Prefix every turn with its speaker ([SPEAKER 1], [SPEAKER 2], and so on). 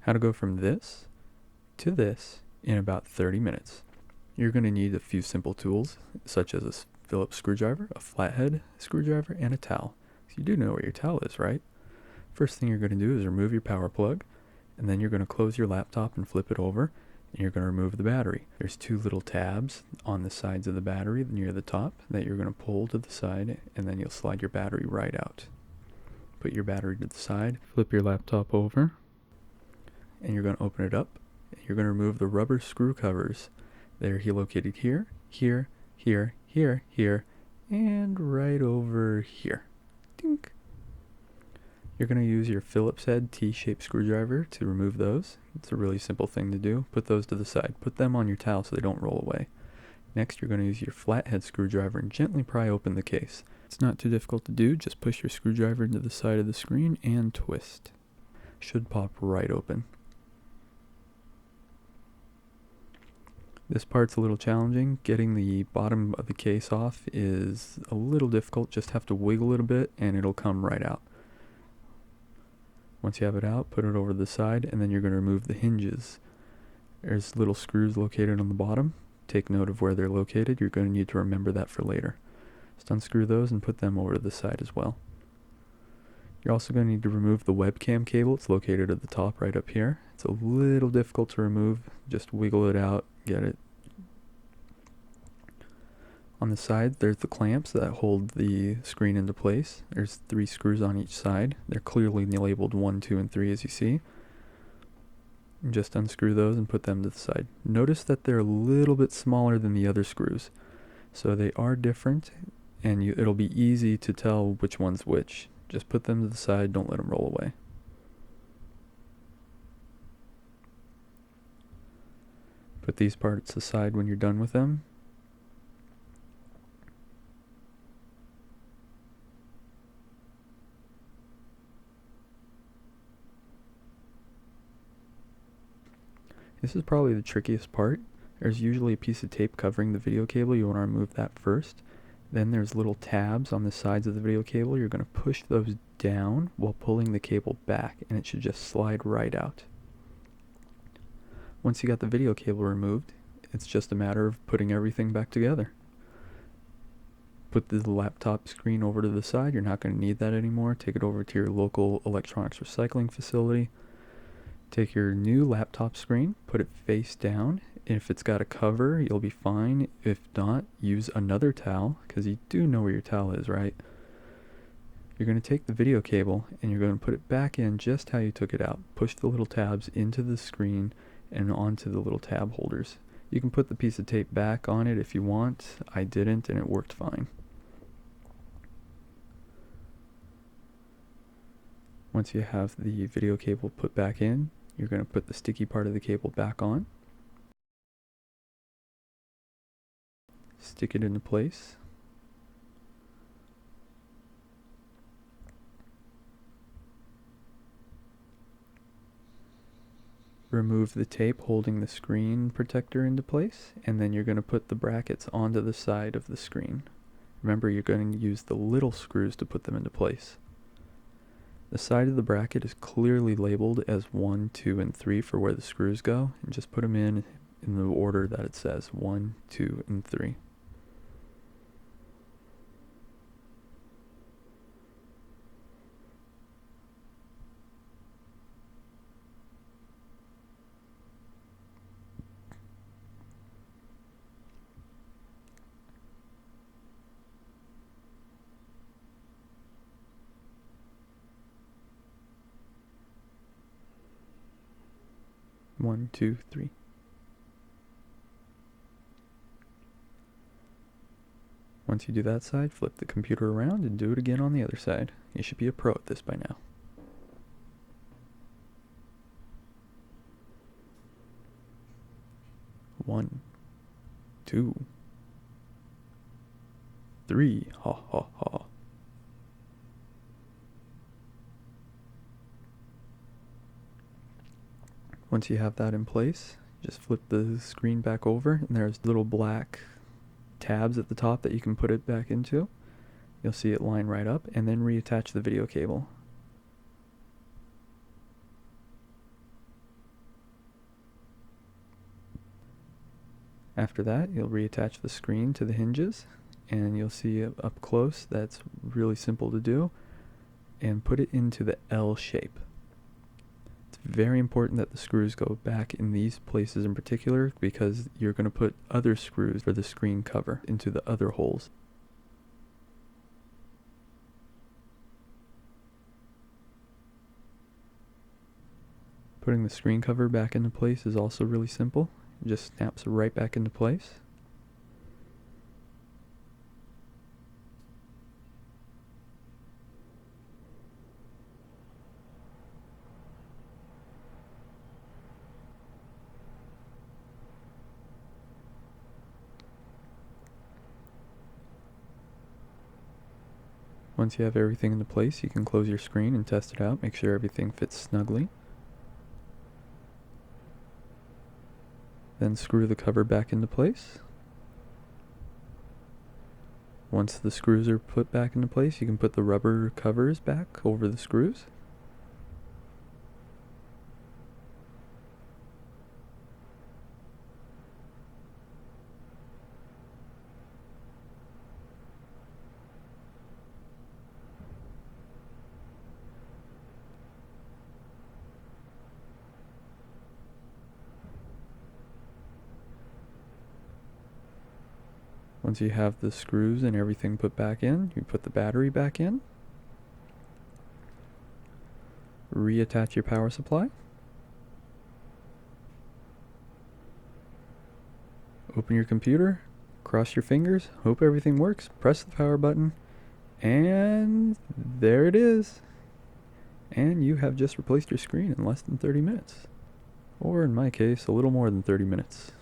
[SPEAKER 1] how to go from this to this in about 30 minutes. You're going to need a few simple tools, such as a Phillips screwdriver, a flathead screwdriver, and a towel. So you do know where your towel is, right? First thing you're going to do is remove your power plug, and then you're going to close your laptop and flip it over, and you're going to remove the battery. There's two little tabs on the sides of the battery near the top that you're going to pull to the side, and then you'll slide your battery right out. Put your battery to the side, flip your laptop over, and you're going to open it up. You're going to remove the rubber screw covers. They're located here, here, here, here, here, and right over here. Dink. You're going to use your Phillips head T-shaped screwdriver to remove those. It's a really simple thing to do. Put those to the side. Put them on your towel so they don't roll away. Next, you're going to use your flathead screwdriver and gently pry open the case. It's not too difficult to do. Just push your screwdriver into the side of the screen and twist. Should pop right open. This part's a little challenging. Getting the bottom of the case off is a little difficult. Just have to wiggle it a bit and it'll come right out. Once you have it out, put it over to the side, and then you're going to remove the hinges. There's little screws located on the bottom. Take note of where they're located. You're going to need to remember that for later. Just unscrew those and put them over to the side as well. You're also going to need to remove the webcam cable. It's located at the top right up here. It's a little difficult to remove. Just wiggle it out, get it. On the side, there's the clamps that hold the screen into place. There's 3 screws on each side. They're clearly labeled 1, 2, and 3 as you see. Just unscrew those and put them to the side. Notice that they're a little bit smaller than the other screws. So they are different, and it'll be easy to tell which one's which. Just put them to the side, don't let them roll away. Put these parts aside when you're done with them. This is probably the trickiest part. There's usually a piece of tape covering the video cable. You want to remove that first. Then there's little tabs on the sides of the video cable. You're going to push those down while pulling the cable back, and it should just slide right out. Once you got the video cable removed, it's just a matter of putting everything back together. Put the laptop screen over to the side. You're not going to need that anymore. Take it over to your local electronics recycling facility. Take your new laptop screen, put it face down. If it's got a cover, you'll be fine. If not, use another towel, because you do know where your towel is, right? You're going to take the video cable and you're going to put it back in just how you took it out. Push the little tabs into the screen and onto the little tab holders. You can put the piece of tape back on it if you want. I didn't, and it worked fine. Once you have the video cable put back in, you're going to put the sticky part of the cable back on. Stick it into place. Remove the tape holding the screen protector into place, and then you're going to put the brackets onto the side of the screen. Remember, you're going to use the little screws to put them into place. The side of the bracket is clearly labeled as 1, 2, and 3 for where the screws go, and just put them in the order that it says, 1, 2, and 3. One, two, three. Once you do that side, flip the computer around and do it again on the other side. You should be a pro at this by now. One, two, three. Ha ha ha. Once you have that in place, just flip the screen back over, and there's little black tabs at the top that you can put it back into. You'll see it line right up, and then reattach the video cable. After that, you'll reattach the screen to the hinges, and you'll see up close that's really simple to do, and put it into the L shape. It's very important that the screws go back in these places in particular, because you're going to put other screws for the screen cover into the other holes. Putting the screen cover back into place is also really simple. It just snaps right back into place. Once you have everything into place, you can close your screen and test it out. Make sure everything fits snugly. Then screw the cover back into place. Once the screws are put back into place, you can put the rubber covers back over the screws. Once you have the screws and everything put back in, you put the battery back in. Reattach your power supply. Open your computer, cross your fingers, hope everything works, press the power button, and there it is. And you have just replaced your screen in less than 30 minutes. Or in my case, a little more than 30 minutes.